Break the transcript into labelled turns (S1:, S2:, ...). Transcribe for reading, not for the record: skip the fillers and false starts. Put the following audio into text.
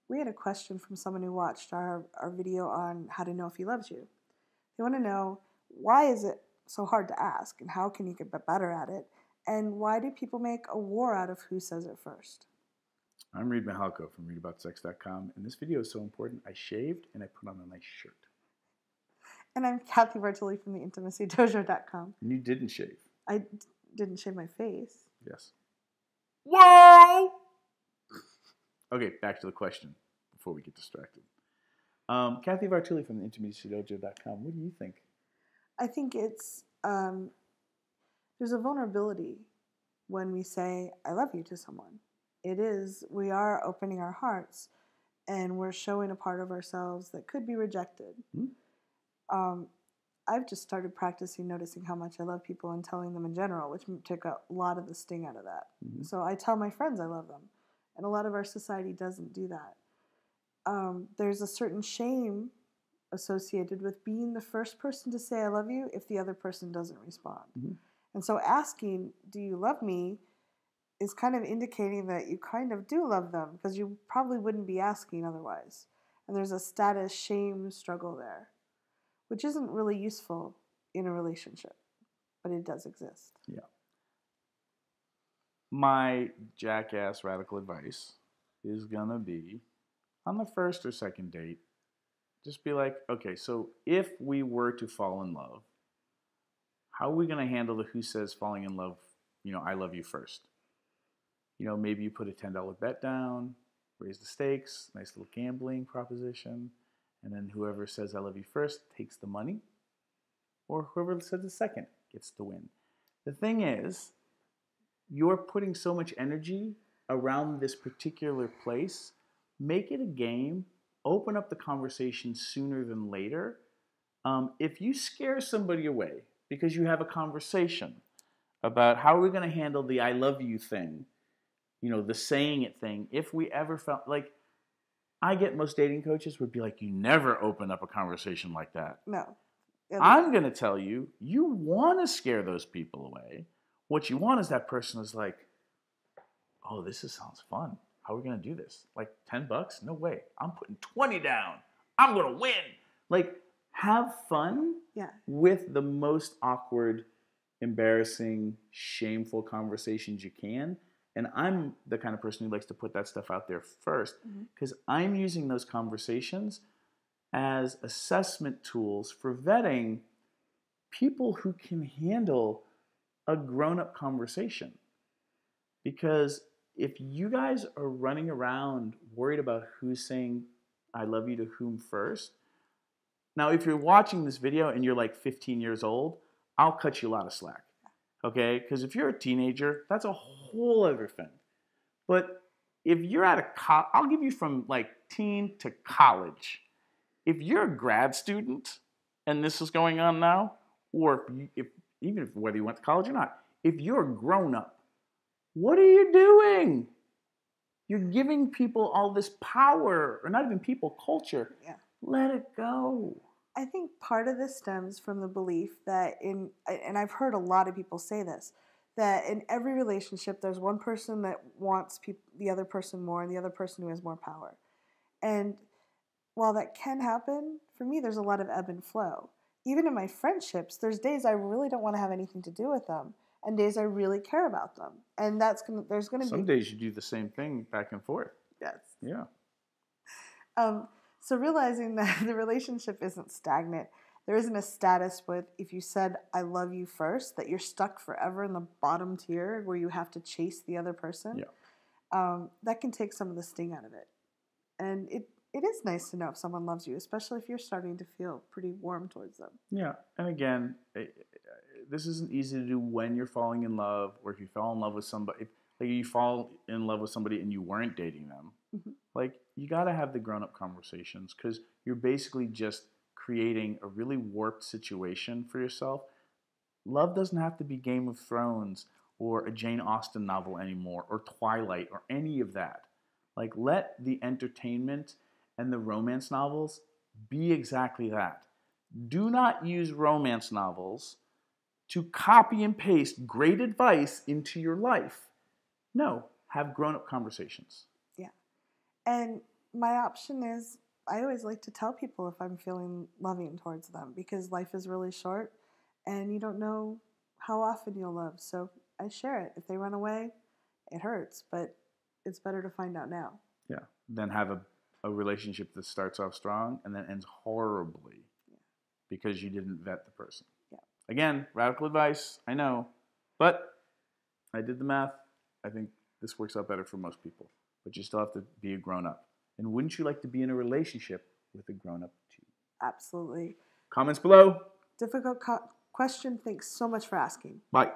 S1: we had a question from someone who watched our video on how to know if he loves you. They want to know, why is it so hard to ask, and how can you get better at it? And why do people make a war out of who says it first?
S2: I'm Reid from readaboutsex.com, and this video is so important, I shaved and I put on a nice shirt.
S1: And I'm Cathy from theintimacydojo.com.
S2: And you didn't shave.
S1: I didn't shave my face.
S2: Yes. Whoa! Okay, back to the question before we get distracted. Cathy Vartuli from theintimacydojo.com. What do you think?
S1: I think it's there's a vulnerability when we say "I love you" to someone. We are opening our hearts, and we're showing a part of ourselves that could be rejected. Mm-hmm. I've just started practicing noticing how much I love people and telling them in general, which took a lot of the sting out of that. Mm-hmm. So I tell my friends I love them, and a lot of our society doesn't do that. There's a certain shame associated with being the first person to say I love you if the other person doesn't respond. Mm-hmm. And so asking, do you love me, is kind of indicating that you kind of do love them, because you probably wouldn't be asking otherwise. And there's a status shame struggle there, which isn't really useful in a relationship, but it does exist.
S2: Yeah. My jackass radical advice is going to be, on the first or second date, just be like, okay, so if we were to fall in love, how are we going to handle the who says falling in love, I love you first? Maybe you put a $10 bet down, raise the stakes, nice little gambling proposition, and then whoever says I love you first takes the money, or whoever says the second gets to win. The thing is, you're putting so much energy around this particular place. Make it a game. Open up the conversation sooner than later. If you scare somebody away because you have a conversation about how we're going to handle the I love you thing, the saying it thing, if we ever felt like, I get most dating coaches would be like, you never open up a conversation like that.
S1: No.
S2: I'm going to tell you, you want to scare those people away. What you want is that person is like, oh, sounds fun. How are we going to do this? Like $10? No way. I'm putting 20 down. I'm going to win. Like, have fun with the most awkward, embarrassing, shameful conversations you can. And I'm the kind of person who likes to put that stuff out there first, because I'm using those conversations as assessment tools for vetting people who can handle a grown-up conversation. Because if you guys are running around worried about who's saying I love you to whom first, now if you're watching this video and you're like 15 years old, I'll cut you a lot of slack. Okay? Because if you're a teenager, that's a whole other thing. But if you're I'll give you from like teen to college. If you're a grad student and this is going on now, or even whether you went to college or not, if you're grown up, what are you doing? You're giving people all this power, or not even people, culture.
S1: Yeah.
S2: Let it go.
S1: I think part of this stems from the belief that and I've heard a lot of people say this, that in every relationship there's one person that wants the other person more and the other person who has more power. And while that can happen, for me there's a lot of ebb and flow. Even in my friendships, there's days I really don't want to have anything to do with them, and days I really care about them. And there's going to be...
S2: Some days you do the same thing back and forth.
S1: Yes.
S2: Yeah.
S1: So realizing that the relationship isn't stagnant, there isn't a status with, if you said I love you first, that you're stuck forever in the bottom tier where you have to chase the other person.
S2: Yeah.
S1: That can take some of the sting out of it. And it is nice to know if someone loves you, especially if you're starting to feel pretty warm towards them.
S2: Yeah. And again, this isn't easy to do when you're falling in love, or if you fell in love with somebody. Like you fall in love with somebody and you weren't dating them. Mm-hmm. Like, you got to have the grown-up conversations, because you're basically just creating a really warped situation for yourself. Love doesn't have to be Game of Thrones or a Jane Austen novel anymore, or Twilight, or any of that. Like, let the entertainment and the romance novels be exactly that. Do not use romance novels to copy and paste great advice into your life. No, have grown-up conversations.
S1: Yeah. And my option is I always like to tell people if I'm feeling loving towards them because life is really short and you don't know how often you'll love. So I share it. If they run away, it hurts, but it's better to find out now.
S2: Yeah. Then have a relationship that starts off strong and then ends horribly because you didn't vet the person.
S1: Yeah.
S2: Again, radical advice, I know, but I did the math. I think this works out better for most people, but you still have to be a grown up. And wouldn't you like to be in a relationship with a grown up too?
S1: Absolutely.
S2: Comments below.
S1: Difficult question. Thanks so much for asking.
S2: Bye.